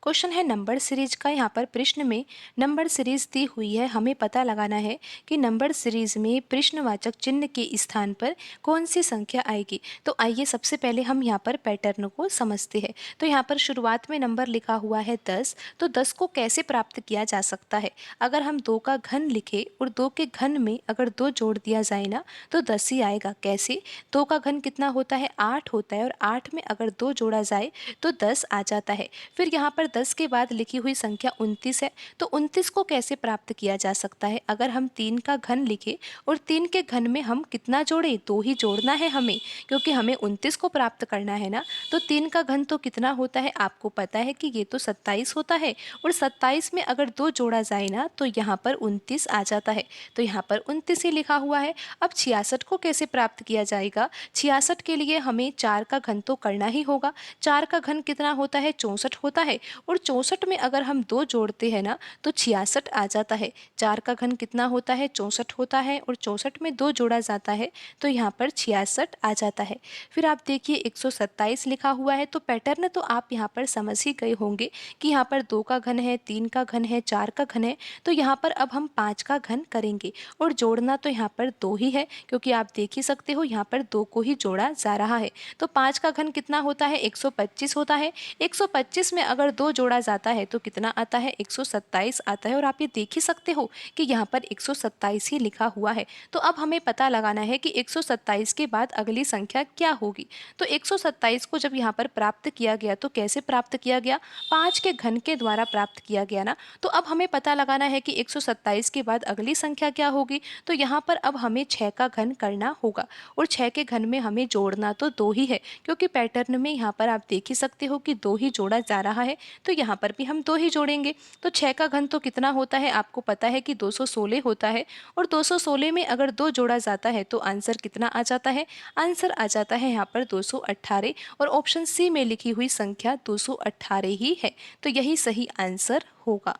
Question है number series का। यहाँ पर प्रश्न में नंबर सीरीज दी हुई है, हमें पता लगाना है कि नंबर सीरीज में प्रश्नवाचक चिन्ह के स्थान पर कौन सी संख्या आएगी। तो आइए सबसे पहले हम यहाँ पर पैटर्न को समझते हैं। तो यहाँ पर शुरुआत में नंबर लिखा हुआ है 10, तो 10 को कैसे प्राप्त किया जा सकता है। अगर हम 2 का घन लिखे और 2 के घन में अगर 2 जोड़ दिया जाए ना तो 10 ही आएगा। कैसे? 2 का घन कितना होता है? 8 होता है और 8 में अगर 2 जोड़ा जाए तो 10 आ जाता है। फिर यहाँ पर 10 के बाद लिखी हुई संख्या 29 है, तो 29 को कैसे प्राप्त किया जा सकता है। अगर हम 3 का घन लिखे और 3 के घन में हम कितना जोड़े? 2 ही जोड़ना है हमें, क्योंकि हमें 29 को प्राप्त करना है ना। तो 3 का घन तो कितना होता है, आपको पता है कि ये तो 27 होता है और 27 में अगर 2 जोड़ा जाए ना तो यहाँ पर 29 आ जाता है। तो यहाँ पर 29 ही लिखा हुआ है। अब 66 को कैसे प्राप्त किया जाएगा। 66 के लिए हमें 4 का घन तो करना ही होगा। 4 का घन कितना होता है? 64 होता है और 64 में अगर हम 2 जोड़ते हैं ना तो 66 आ जाता है। 4 का घन कितना होता है? 64 होता है और 64 में 2 जोड़ा जाता है तो यहाँ पर 66 आ जाता है। फिर आप देखिए 127 लिखा हुआ है, तो पैटर्न तो आप यहाँ पर समझ ही गए होंगे कि यहाँ पर 2 का घन है, 3 का घन है, 4 का घन है। तो यहाँ पर अब हम 5 का घन करेंगे और जोड़ना तो यहाँ पर 2 ही है, क्योंकि आप देख ही सकते हो यहाँ पर 2 को ही जोड़ा जा रहा है। तो 5 का घन कितना होता है? 125 होता है। 125 में अगर 2 जोड़ा जाता है तो कितना आता है? 127 आता है और आप ये देख ही सकते हो कि यहाँ पर 127 ही लिखा हुआ है। तो अब हमें पता लगाना है कि 127 के बाद अगली संख्या क्या होगी। तो 127 को जब यहाँ पर प्राप्त किया गया तो कैसे प्राप्त किया गया? 5 के घन के द्वारा प्राप्त किया गया ना। तो अब हमें पता लगाना है कि 127 के बाद अगली संख्या क्या होगी। तो यहाँ पर अब हमें 6 का घन करना होगा और 6 के घन में हमें जोड़ना तो 2 ही है, क्योंकि पैटर्न में यहाँ पर आप देख ही सकते हो कि 2 ही जोड़ा जा रहा है। तो यहाँ पर भी हम 2 ही जोड़ेंगे। तो 6 का घन तो कितना होता है? आपको पता है कि 216 होता है और 216 में अगर 2 जोड़ा जाता है तो आंसर कितना आ जाता है? आंसर आ जाता है यहाँ पर 218 और ऑप्शन सी में लिखी हुई संख्या 218 ही है। तो यही सही आंसर होगा।